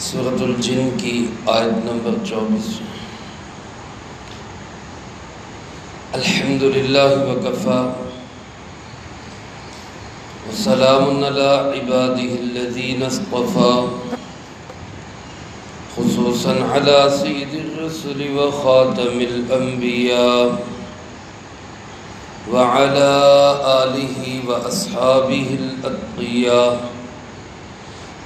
سورۃ الجن کی آیت نمبر 24۔ الحمدللہ وکفیٰ وسلام علی عبادہ الذین اصطفیٰ خصوصاً علی سید الرسل وخاتم الانبیاء وعلى آلہ واصحابہ الاتقیاء۔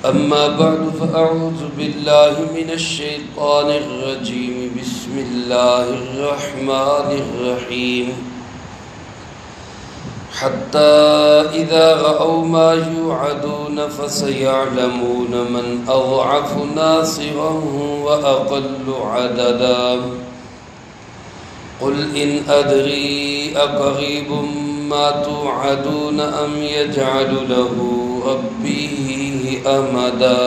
اما بعد فاعوذ باللہ من الشیطان الرجیم بسم اللہ الرحمن الرحیم۔ حتی اذا رأوا ما یوعدون فسیعلمون من اضعف ناصرا واقل عددا۔ قل ان ادری اقریب ما توعدون ام یجعل له ربی امدا۔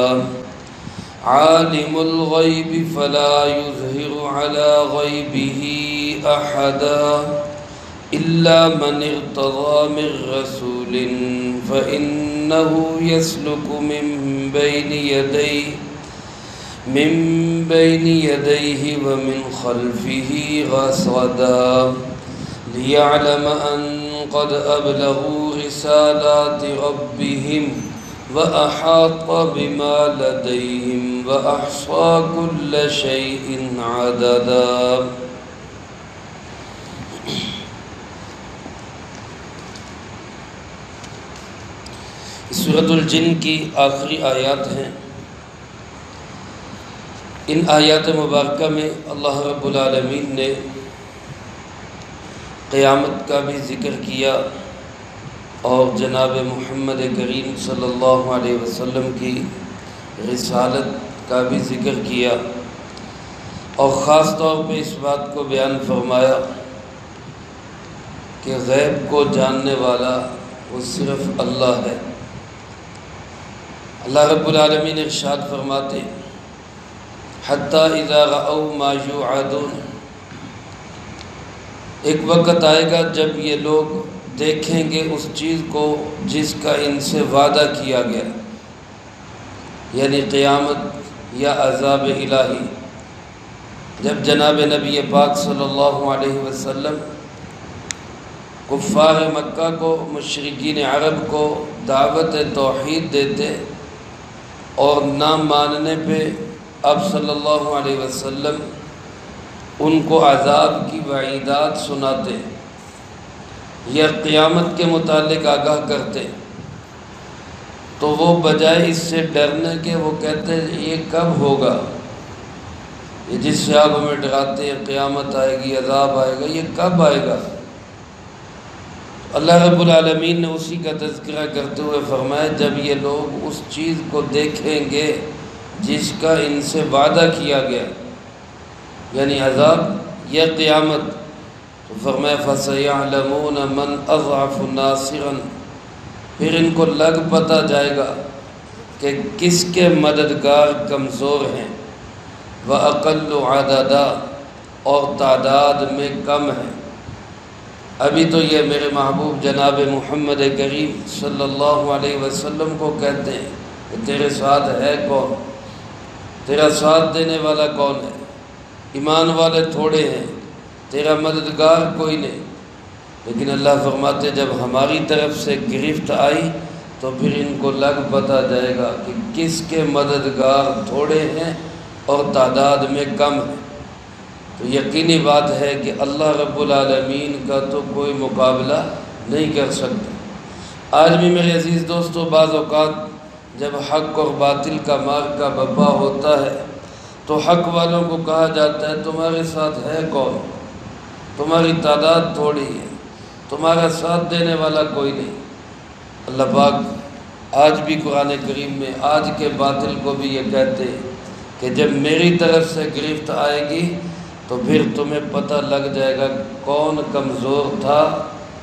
عالم الغیب فلا یظہر علی غیبہ احدا الا من ارتضى من رسول فإنه يسلك من بين يديه ومن خلفه رصدا ليعلم أن قد أبلغوا رسالات ربهم وأحاط بما لديهم وأحصى كل شيء عددا۔ سورۃ الجن کی آخری آیات ہیں۔ ان آیات مبارکہ میں اللہ رب العالمین نے قیامت کا بھی ذکر کیا اور جناب محمد کریم صلی اللہ علیہ وسلم کی رسالت کا بھی ذکر کیا، اور خاص طور پہ اس بات کو بیان فرمایا کہ غیب کو جاننے والا وہ صرف اللہ ہے۔ اللہ رب العالمین ارشاد فرماتے حتی اذا رأوا ما یوعدون، ایک وقت آئے گا جب یہ لوگ دیکھیں گے اس چیز کو جس کا ان سے وعدہ کیا گیا، یعنی قیامت یا عذاب الہی۔ جب جناب نبی پاک صلی اللہ علیہ وسلم کفار مکہ کو، مشرکین عرب کو دعوت توحید دیتے اور نہ ماننے پہ آپ صلی اللہ علیہ وسلم ان کو عذاب کی وعیدات سناتے یا قیامت کے متعلق آگاہ کرتے، تو وہ بجائے اس سے ڈرنے کے وہ کہتے یہ کب ہوگا، یہ جس سے آپ ہمیں ڈراتے ہیں قیامت آئے گی، عذاب آئے گا، یہ کب آئے گا؟ اللہ رب العالمین نے اسی کا تذکرہ کرتے ہوئے فرمایا جب یہ لوگ اس چیز کو دیکھیں گے جس کا ان سے وعدہ کیا گیا، یعنی عذاب یا قیامت، تو فرمایا فَسَيَعْلَمُونَ مَنْ أَضْعَفُ نَاصِرًا، پھر ان کو لگ پتہ جائے گا کہ کس کے مددگار کمزور ہیں، وَأَقَلُّ عَدَدًا، اور تعداد میں کم ہیں۔ ابھی تو یہ میرے محبوب جناب محمد کریم صلی اللہ علیہ وسلم کو کہتے ہیں کہ تیرے ساتھ ہے کون، تیرا ساتھ دینے والا کون ہے، ایمان والے تھوڑے ہیں، تیرا مددگار کوئی نہیں، لیکن اللہ فرماتے جب ہماری طرف سے گرفت آئی تو پھر ان کو لگ پتہ جائے گا کہ کس کے مددگار تھوڑے ہیں اور تعداد میں کم ہیں۔ تو یقینی بات ہے کہ اللہ رب العالمین کا تو کوئی مقابلہ نہیں کر سکتا۔ آج بھی میرے عزیز دوستو بعض اوقات جب حق اور باطل کا معرکہ برپا ہوتا ہے تو حق والوں کو کہا جاتا ہے تمہارے ساتھ ہے کون، تمہاری تعداد تھوڑی ہے، تمہارا ساتھ دینے والا کوئی نہیں۔ اللہ پاک آج بھی قرآن کریم میں آج کے باطل کو بھی یہ کہتے ہیں کہ جب میری طرف سے گرفت آئے گی تو پھر تمہیں پتہ لگ جائے گا کون کمزور تھا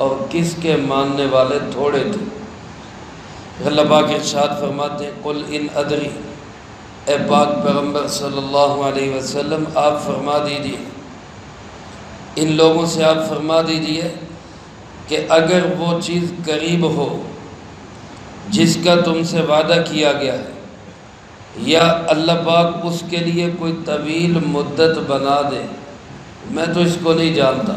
اور کس کے ماننے والے تھوڑے تھے۔ اللہ پاک ارشاد فرماتے ہیں قل ان ادری، اے پاک پیغمبر صلی اللہ علیہ وسلم آپ فرما دیجئے، ان لوگوں سے آپ فرما دیجئے کہ اگر وہ چیز قریب ہو جس کا تم سے وعدہ کیا گیا ہے، یا اللہ پاک اس کے لیے کوئی طویل مدت بنا دے، میں تو اس کو نہیں جانتا۔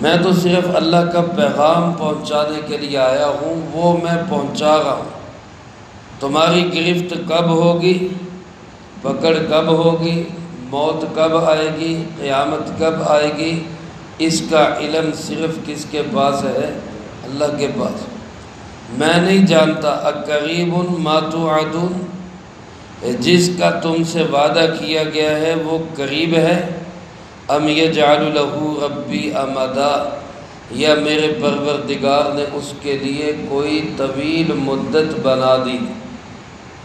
میں تو صرف اللہ کا پیغام پہنچانے کے لیے آیا ہوں، وہ میں پہنچا رہا ہوں۔ تمہاری گرفت کب ہوگی، پکڑ کب ہوگی، موت کب آئے گی، قیامت کب آئے گی، اس کا علم صرف کس کے پاس ہے؟ اللہ کے پاس۔ میں نہیں جانتا۔ اقریب ما توعدون، جس کا تم سے وعدہ کیا گیا ہے وہ قریب ہے، ام یجعل لہ ربی امدا، یا میرے پروردگار نے اس کے لیے کوئی طویل مدت بنا دی۔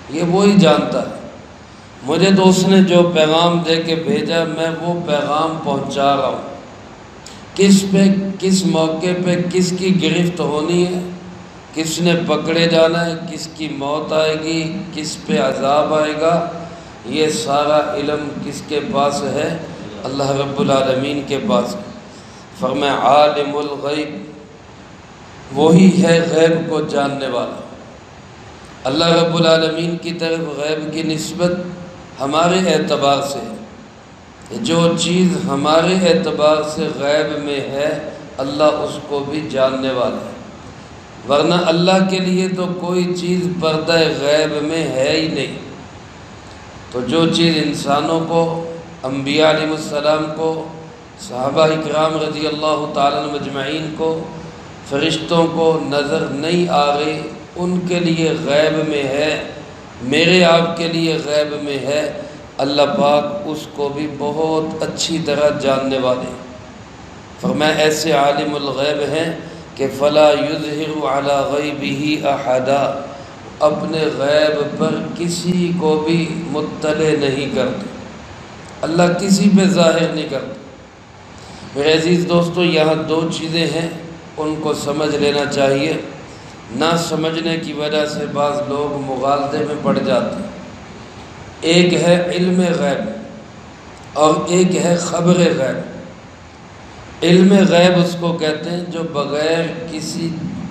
یہ وہی جانتا ہے۔ مجھے تو اس نے جو پیغام دے کے بھیجا، میں وہ پیغام پہنچا رہا ہوں۔ کس پہ، کس موقع پہ کس کی گرفت ہونی ہے، کس نے پکڑے جانا ہے، کس کی موت آئے گی، کس پہ عذاب آئے گا، یہ سارا علم کس کے پاس ہے؟ اللہ رب العالمین کے پاس ہے۔ فرمایا عالم الغیب، وہی ہے غیب کو جاننے والا۔ اللہ رب العالمین کی طرف غیب کی نسبت ہمارے اعتبار سے ہے۔ جو چیز ہمارے اعتبار سے غیب میں ہے، اللہ اس کو بھی جاننے والا ہے، ورنہ اللہ کے لیے تو کوئی چیز پردہ غیب میں ہے ہی نہیں۔ تو جو چیز انسانوں کو، انبیاء علیہ السلام کو، صحابہ اکرام رضی اللہ تعالیٰ عنہ مجمعین کو، فرشتوں کو نظر نہیں آ رہی، ان کے لیے غیب میں ہے، میرے آپ کے لیے غیب میں ہے، اللہ پاک اس کو بھی بہت اچھی طرح جاننے والے ہیں۔ فرمایا ایسے عالم الغیب ہیں کہ فلا یظہر علی غیبہ احدا، اپنے غیب پر کسی کو بھی مطلع نہیں کرتے، اللہ کسی پہ ظاہر نہیں کرتے۔ میرے عزیز دوستو، یہاں دو چیزیں ہیں، ان کو سمجھ لینا چاہیے۔ نہ سمجھنے کی وجہ سے بعض لوگ مغالطے میں پڑ جاتے ہیں۔ ایک ہے علم غیب اور ایک ہے خبر غیب۔ علم غیب اس کو کہتے ہیں جو بغیر کسی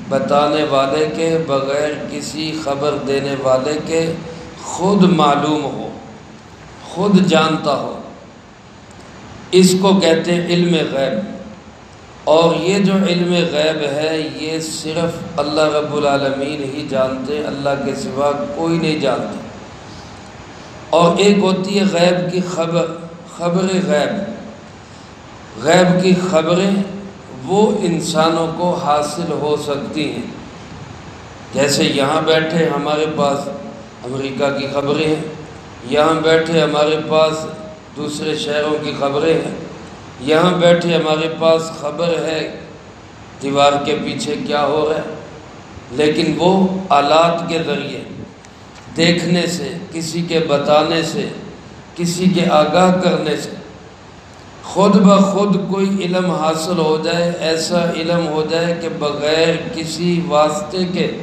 بتانے والے کے، بغیر کسی خبر دینے والے کے خود معلوم ہو، خود جانتا ہو، اس کو کہتے ہیں علم غیب۔ اور یہ جو علم غیب ہے یہ صرف اللہ رب العالمین ہی جانتے ہیں، اللہ کے سوا کوئی نہیں جانتا۔ اور ایک ہوتی ہے غیب کی خبر، خبر غیب۔ غیب کی خبریں وہ انسانوں کو حاصل ہو سکتی ہیں، جیسے یہاں بیٹھے ہمارے پاس امریکہ کی خبریں ہیں، یہاں بیٹھے ہمارے پاس دوسرے شہروں کی خبریں ہیں، یہاں بیٹھے ہمارے پاس خبر ہے دیوار کے پیچھے کیا ہو رہا ہے، لیکن وہ آلات کے ذریعے، دیکھنے سے، کسی کے بتانے سے، کسی کے آگاہ کرنے سے خود بخود کوئی علم حاصل ہو جائے، ایسا علم ہو جائے کہ بغیر کسی واسطے کے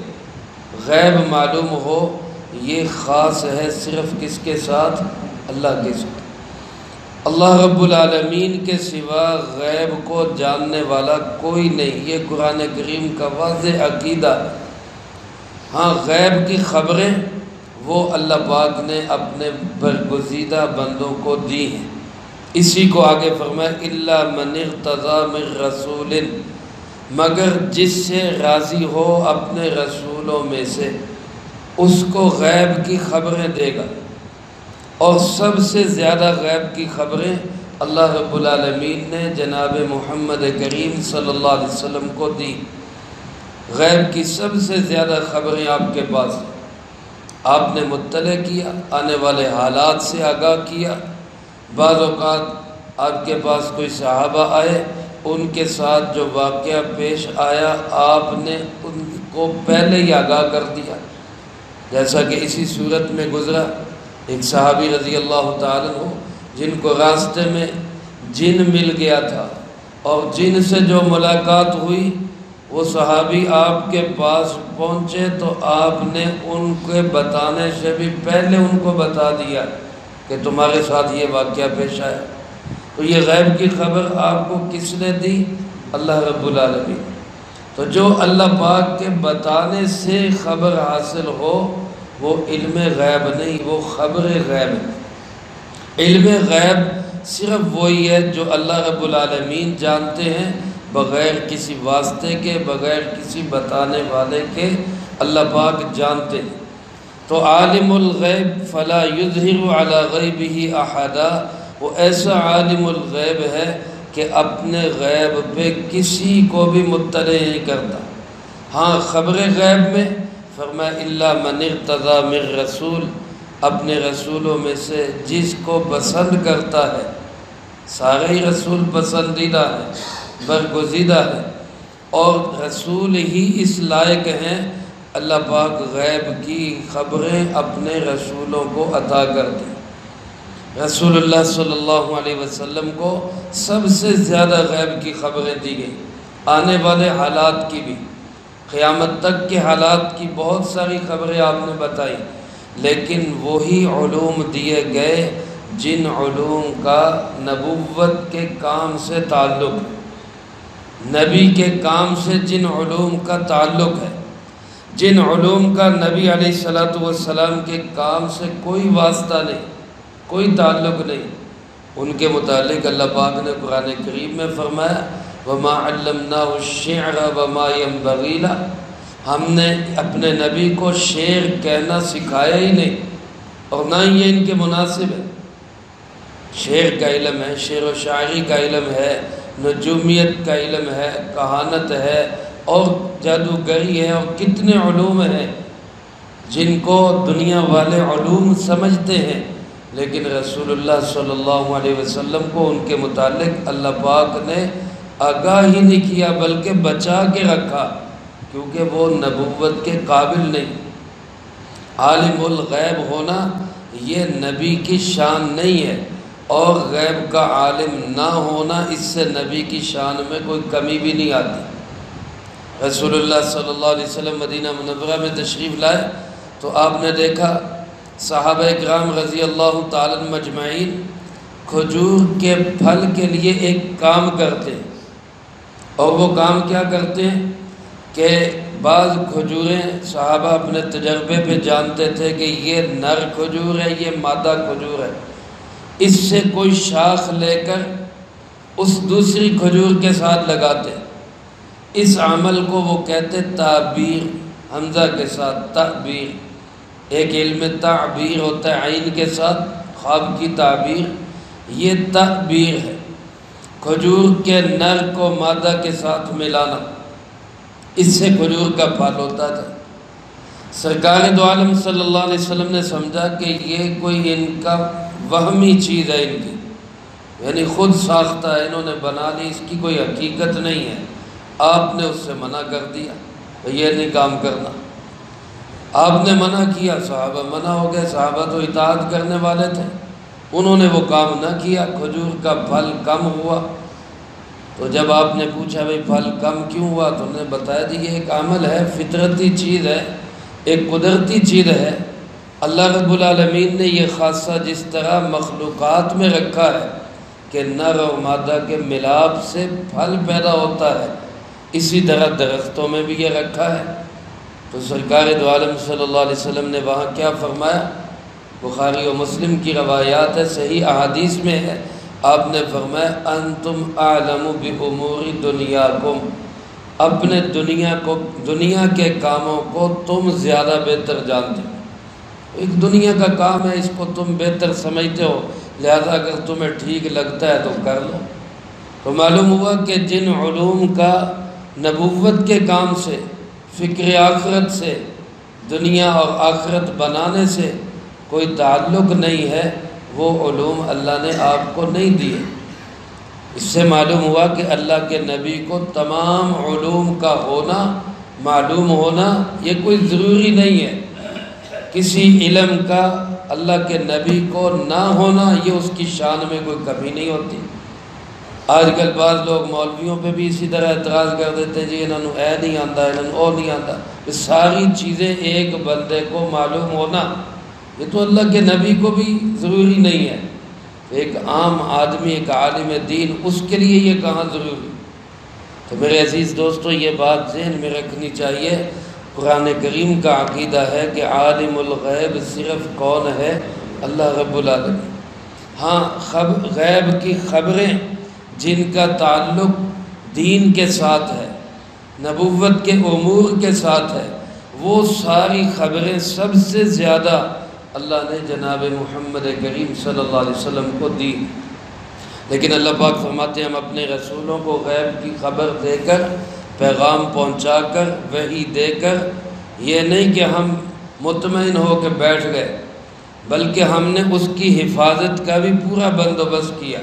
غیب معلوم ہو، یہ خاص ہے صرف کس کے ساتھ؟ اللہ کے ساتھ۔ اللہ رب العالمین کے سوا غیب کو جاننے والا کوئی نہیں، یہ قرآن کریم کا واضح عقیدہ ہے۔ ہاں غیب کی خبریں وہ اللہ پاک نے اپنے برگزیدہ بندوں کو دی ہیں۔ اسی کو آگے فرمایا الا من ارتضی من رسول، مگر جس سے راضی ہو اپنے رسولوں میں سے، اس کو غیب کی خبریں دے گا۔ اور سب سے زیادہ غیب کی خبریں اللہ رب العالمین نے جناب محمد کریم صلی اللہ علیہ وسلم کو دی۔ غیب کی سب سے زیادہ خبریں آپ کے پاس ہیں، آپ نے مطلع کیا، آنے والے حالات سے آگاہ کیا۔ بعض اوقات آپ کے پاس کوئی صحابہ آئے، ان کے ساتھ جو واقعہ پیش آیا آپ نے ان کو پہلے ہی آگاہ کر دیا، جیسا کہ اسی صورت میں گزرا۔ ایک صحابی رضی اللہ تعالیٰ عنہ جن کو راستے میں جن مل گیا تھا، اور جن سے جو ملاقات ہوئی، وہ صحابی آپ کے پاس پہنچے تو آپ نے ان کے بتانے سے بھی پہلے ان کو بتا دیا کہ تمہارے ساتھ یہ واقعہ پیش آیا۔ تو یہ غیب کی خبر آپ کو کس نے دی؟ اللہ رب العالمین۔ تو جو اللہ پاک کے بتانے سے خبر حاصل ہو وہ علم غیب نہیں، وہ خبر غیب ہے۔ علم غیب صرف وہی ہے جو اللہ رب العالمین جانتے ہیں، بغیر کسی واسطے کے، بغیر کسی بتانے والے کے اللہ پاک جانتے ہیں۔ تو عالم الغیب فلا یظہر علی غیبہ احدا، وہ ایسا عالم الغیب ہے کہ اپنے غیب پہ کسی کو بھی مطلع نہیں کرتا۔ ہاں خبر غیب میں فرمایا الا من ارتضی من رسول، اپنے رسولوں میں سے جس کو پسند کرتا ہے، سارے ہی رسول پسندیدہ ہیں، برگزیدہ ہیں، اور رسول ہی اس لائق ہیں اللہ پاک غیب کی خبریں اپنے رسولوں کو عطا کرتے ہیں۔ رسول اللہ صلی اللہ علیہ وسلم کو سب سے زیادہ غیب کی خبریں دی گئی، آنے والے حالات کی بھی، قیامت تک کے حالات کی بہت ساری خبریں آپ نے بتائی، لیکن وہی علوم دیے گئے جن علوم کا نبوت کے کام سے تعلق ہے، نبی کے کام سے جن علوم کا تعلق ہے، جن علوم کا نبی علیہ السلام کے کام سے کوئی واسطہ نہیں، کوئی تعلق نہیں، ان کے متعلق اللہ پاک نے قرآن کریم میں فرمایا وَمَا عَلَّمْنَاهُ الشِّعْرَ وَمَا يَنبَغِي لَهُ، ہم نے اپنے نبی کو شعر کہنا سکھایا ہی نہیں، اور نہ ہی یہ ان کے مناسب ہے۔ شعر کا علم ہے، شعر و شاعری کا علم ہے، نجومیت کا علم ہے، کہانت ہے، اور جادوگری ہے، اور کتنے علوم ہیں جن کو دنیا والے علوم سمجھتے ہیں، لیکن رسول اللہ صلی اللہ علیہ وسلم کو ان کے متعلق اللہ پاک نے آگاہ ہی نہیں کیا بلکہ بچا کے رکھا، کیونکہ وہ نبوت کے قابل نہیں۔ عالم الغیب ہونا یہ نبی کی شان نہیں ہے، اور غیب کا عالم نہ ہونا اس سے نبی کی شان میں کوئی کمی بھی نہیں آتی۔ رسول اللہ صلی اللہ علیہ وسلم مدینہ منورہ میں تشریف لائے تو آپ نے دیکھا صحابہ کرام رضی اللہ تعالیٰ مجمعین کھجور کے پھل کے لیے ایک کام کرتے ہیں، اور وہ کام کیا کرتے ہیں کہ بعض کھجوریں صحابہ اپنے تجربے پہ جانتے تھے کہ یہ نر کھجور ہے، یہ مادہ کھجور ہے، اس سے کوئی شاخ لے کر اس دوسری کھجور کے ساتھ لگاتے ہیں۔ اس عمل کو وہ کہتے تعبیر، حمزہ کے ساتھ تعبیر، ایک علم تعبیر ہوتا ہے عین کے ساتھ، خواب کی تعبیر، یہ تعبیر ہے، کھجور کے نر کو مادہ کے ساتھ ملانا، اس سے کھجور کا پھل ہوتا تھا۔ سرکار دو عالم صلی اللہ علیہ وسلم نے سمجھا کہ یہ کوئی ان کا وہمی چیز ہے، ان کی یعنی خود ساختہ ہے، انہوں نے بنا لی، اس کی کوئی حقیقت نہیں ہے۔ آپ نے اس سے منع کر دیا، یہ نہیں کام کرنا۔ آپ نے منع کیا، صحابہ منع ہو گئے، صحابہ تو اطاعت کرنے والے تھے، انہوں نے وہ کام نہ کیا، کھجور کا پھل کم ہوا۔ تو جب آپ نے پوچھا بھئی پھل کم کیوں ہوا، تو انہوں نے بتایا دی یہ ایک عمل ہے، فطرتی چیز ہے، ایک قدرتی چیز ہے، اللہ رب العالمین نے یہ خاصہ جس طرح مخلوقات میں رکھا ہے کہ نر اور مادہ کے ملاپ سے پھل پیدا ہوتا ہے، اسی طرح درختوں میں بھی یہ رکھا ہے۔ تو سرکار دو عالم صلی اللہ علیہ وسلم نے وہاں کیا فرمایا؟ بخاری و مسلم کی روایات ہے، صحیح احادیث میں ہے، آپ نے فرمایا انتم اعلم بامور دنیاکم، اپنے دنیا کے کاموں کو تم زیادہ بہتر جانتے ہو، ایک دنیا کا کام ہے، اس کو تم بہتر سمجھتے ہو، لہذا اگر تمہیں ٹھیک لگتا ہے تو کر لو۔ تو معلوم ہوا کہ جن علوم کا نبوت کے کام سے، فکر آخرت سے، دنیا اور آخرت بنانے سے کوئی تعلق نہیں ہے، وہ علوم اللہ نے آپ کو نہیں دیے۔ اس سے معلوم ہوا کہ اللہ کے نبی کو تمام علوم کا ہونا، معلوم ہونا، یہ کوئی ضروری نہیں ہے۔ کسی علم کا اللہ کے نبی کو نہ ہونا یہ اس کی شان میں کوئی کمی نہیں ہوتی۔ آج کل بعض لوگ مولویوں پہ بھی اسی طرح اعتراض کر دیتے ہیں جی انہوں نے اے نہیں آتا، انہوں نے او نہیں آتا۔ یہ ساری چیزیں ایک بندے کو معلوم ہونا یہ تو اللہ کے نبی کو بھی ضروری نہیں ہے، ایک عام آدمی، ایک عالم دین، اس کے لیے یہ کہاں ضروری۔ تو میرے عزیز دوستو، یہ بات ذہن میں رکھنی چاہیے، قرآن کریم کا عقیدہ ہے کہ عالم الغیب صرف کون ہے؟ اللہ رب العالمین۔ ہاں غیب کی خبریں جن کا تعلق دین کے ساتھ ہے، نبوت کے امور کے ساتھ ہے، وہ ساری خبریں سب سے زیادہ اللہ نے جناب محمد کریم صلی اللہ علیہ وسلم کو دی۔ لیکن اللہ پاک فرماتے ہیں ہم اپنے رسولوں کو غیب کی خبر دے کر، پیغام پہنچا کر، وحی دے کر، یہ نہیں کہ ہم مطمئن ہو کے بیٹھ گئے، بلکہ ہم نے اس کی حفاظت کا بھی پورا بندوبست کیا۔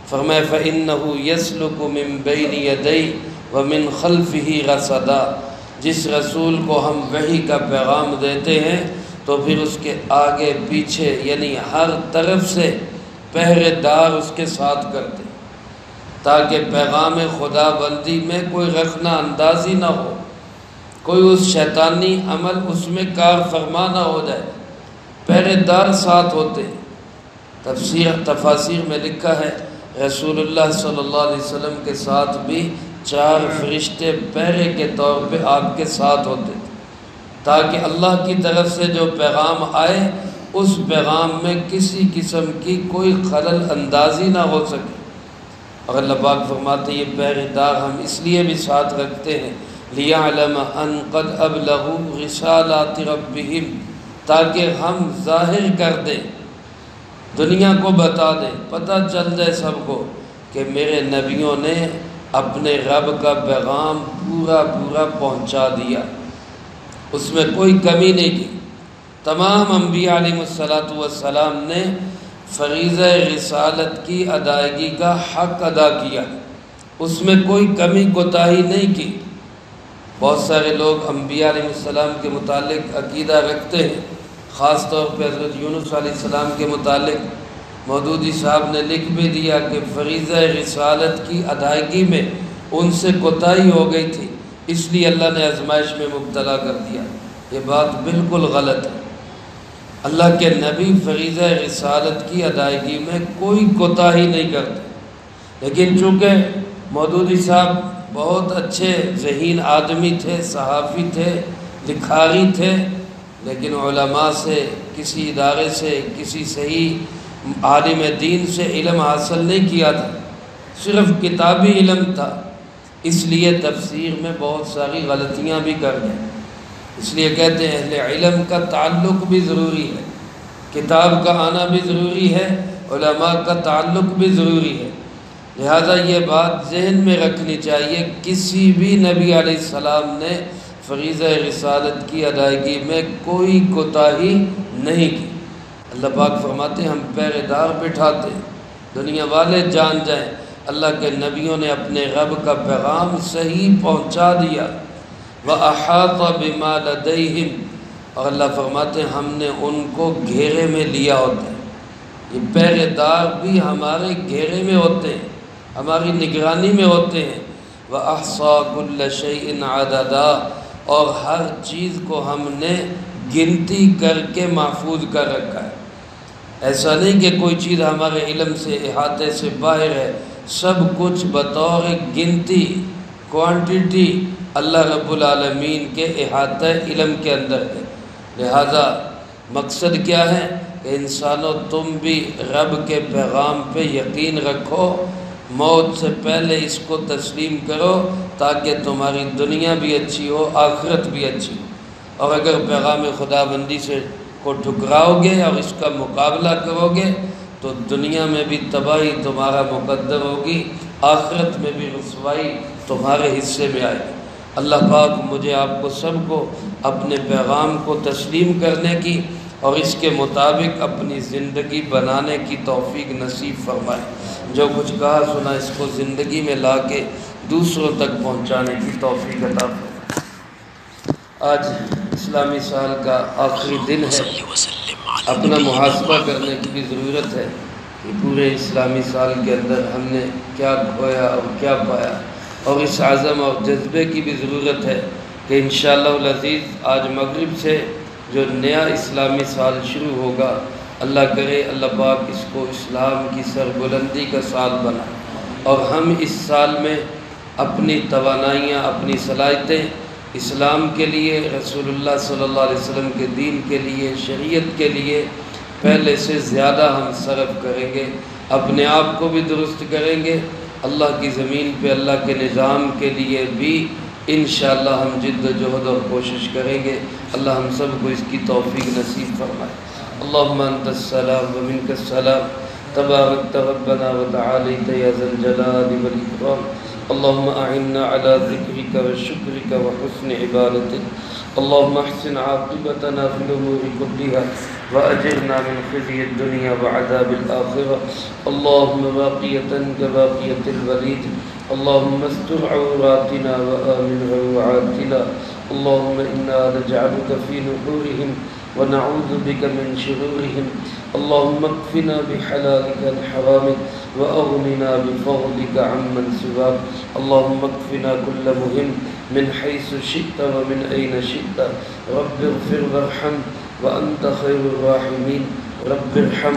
فرمایا فَإِنَّهُ يَسْلُكُ مِن بَيْنِ يَدَيْهِ وَمِن خَلْفِهِ رَصَدًا۔ جس رسول کو ہم وحی کا پیغام دیتے ہیں تو پھر اس کے آگے پیچھے یعنی ہر طرف سے پہرے دار اس کے ساتھ کرتے، تاکہ پیغام خدا بندی میں کوئی رخنہ اندازی نہ ہو، کوئی اس شیطانی عمل اس میں کار فرما نہ ہو جائے، پہرے دار ساتھ ہوتے۔ تفاسیر میں لکھا ہے رسول اللہ صلی اللہ علیہ وسلم کے ساتھ بھی 4 فرشتے پہرے کے طور پہ آپ کے ساتھ ہوتے تھے، تاکہ اللہ کی طرف سے جو پیغام آئے اس پیغام میں کسی قسم کی کوئی خلل اندازی نہ ہو سکے۔ اور اللہ پاک فرماتے ہیں یہ پہرے دار ہم اس لیے بھی ساتھ رکھتے ہیں لِيَعْلَمَ أَن قَدْ أَبْلَغُوا رِسَالَاتِ رَبِّهِمْ، تاکہ ہم ظاہر کر دیں، دنیا کو بتا دیں، پتہ چل جائے سب کو کہ میرے نبیوں نے اپنے رب کا پیغام پورا پہنچا دیا، اس میں کوئی کمی نہیں کی۔ تمام انبیاء علیہ السلام نے فریضہ رسالت کی ادائیگی کا حق ادا کیا، اس میں کوئی کمی کوتاہی نہیں کی۔ بہت سارے لوگ انبیاء علیہ السلام کے متعلق عقیدہ رکھتے ہیں، خاص طور پہ حضرت یونس علیہ السلام کے متعلق مودودی صاحب نے لکھ بھی دیا کہ فریضہ رسالت کی ادائیگی میں ان سے کوتاہی ہو گئی تھی، اس لیے اللہ نے آزمائش میں مبتلا کر دیا۔ یہ بات بالکل غلط ہے۔ اللہ کے نبی فریضہ رسالت کی ادائیگی میں کوئی کوتاہی نہیں کرتے، لیکن چونکہ مودودی صاحب بہت اچھے ذہین آدمی تھے، صحافی تھے، لکھاری تھے، لیکن علماء سے، کسی ادارے سے، کسی صحیح عالم دین سے علم حاصل نہیں کیا تھا، صرف کتابی علم تھا، اس لیے تفسیر میں بہت ساری غلطیاں بھی کر گئے۔ اس لیے کہتے ہیں اہل علم کا تعلق بھی ضروری ہے، کتاب کا آنا بھی ضروری ہے، علماء کا تعلق بھی ضروری ہے۔ لہذا یہ بات ذہن میں رکھنی چاہیے، کسی بھی نبی علیہ السلام نے فریضہ رسالت کی ادائیگی میں کوئی کوتاہی نہیں کی۔ اللہ پاک فرماتے ہیں ہم پہرے دار بٹھاتے، دنیا والے جان جائیں اللہ کے نبیوں نے اپنے رب کا پیغام صحیح پہنچا دیا۔ وَأَحَاطَ بِمَا لَدَيْهِمْ، اور اللہ فرماتے ہیں ہم نے ان کو گھیرے میں لیا ہوتا ہے۔ یہ پہرے دار بھی ہمارے گھیرے میں ہوتے ہیں، ہماری نگرانی میں ہوتے ہیں۔ وَأَحْصَى كُلَّ شَيْءٍ عَدَدًا، اور ہر چیز کو ہم نے گنتی کر کے محفوظ کر رکھا ہے۔ ایسا نہیں کہ کوئی چیز ہمارے علم سے، احاطے سے باہر ہے، سب کچھ بطور گنتی، کوانٹیٹی اللہ رب العالمین کے احاطہ علم کے اندر ہے۔ لہذا مقصد کیا ہے کہ انسانوں تم بھی رب کے پیغام پہ یقین رکھو، موت سے پہلے اس کو تسلیم کرو تاکہ تمہاری دنیا بھی اچھی ہو، آخرت بھی اچھی ہو۔ اور اگر پیغام خدا بندی سے کو ٹھکراؤ گے اور اس کا مقابلہ کرو گے تو دنیا میں بھی تباہی تمہارا مقدر ہوگی، آخرت میں بھی رسوائی تمہارے حصے میں آئے گی۔ اللہ پاک مجھے آپ کو سب کو اپنے پیغام کو تسلیم کرنے کی اور اس کے مطابق اپنی زندگی بنانے کی توفیق نصیب فرمائے۔ جو کچھ کہا سنا اس کو زندگی میں لا کے دوسروں تک پہنچانے کی توفیق عطا فرمائے۔ آج اسلامی سال کا آخری دن ہے، اپنا محاسبہ کرنے کی بھی ضرورت ہے کہ پورے اسلامی سال کے اندر ہم نے کیا کھویا اور کیا پایا، اور اس عزم اور جذبے کی بھی ضرورت ہے کہ انشاءاللہ العزیز آج مغرب سے جو نیا اسلامی سال شروع ہوگا، اللہ کرے اللہ پاک اس کو اسلام کی سربلندی کا سال بنائے، اور ہم اس سال میں اپنی توانائیاں، اپنی صلاحیتیں اسلام کے لیے، رسول اللہ صلی اللہ علیہ وسلم کے دین کے لیے، شریعت کے لیے پہلے سے زیادہ ہم صرف کریں گے، اپنے آپ کو بھی درست کریں گے، اللہ کی زمین پہ اللہ کے نظام کے لیے بھی انشاءاللہ ہم جد و جہد اور کوشش کریں گے۔ اللہ ہم سب کو اس کی توفیق نصیب فرمائے۔ اللہم انت السلام و منک السلام، تبارکت ربنا و تعالیت یا ذا الجلال والاکرام۔ اللہم اعنا علی ذکرک و شکرک و حسن عبادتک۔ اللہم احسن عاقبتنا فی الامور کلها واجرنا من خزي الدنيا وعذاب الآخرة۔ اللهم باقية كباقية الوليد، اللهم استر عوراتنا وآمن روعاتنا، اللهم إنا نجعلك في نحورهم ونعوذ بك من شرورهم، اللهم اكفنا بحلالك عن حرامك وأغننا بفضلك عمن سواك، اللهم اكفنا كل مهم من حيث شئت ومن أين شئت، رب اغفر وارحم وأنت خير الراحمين، رب ارحم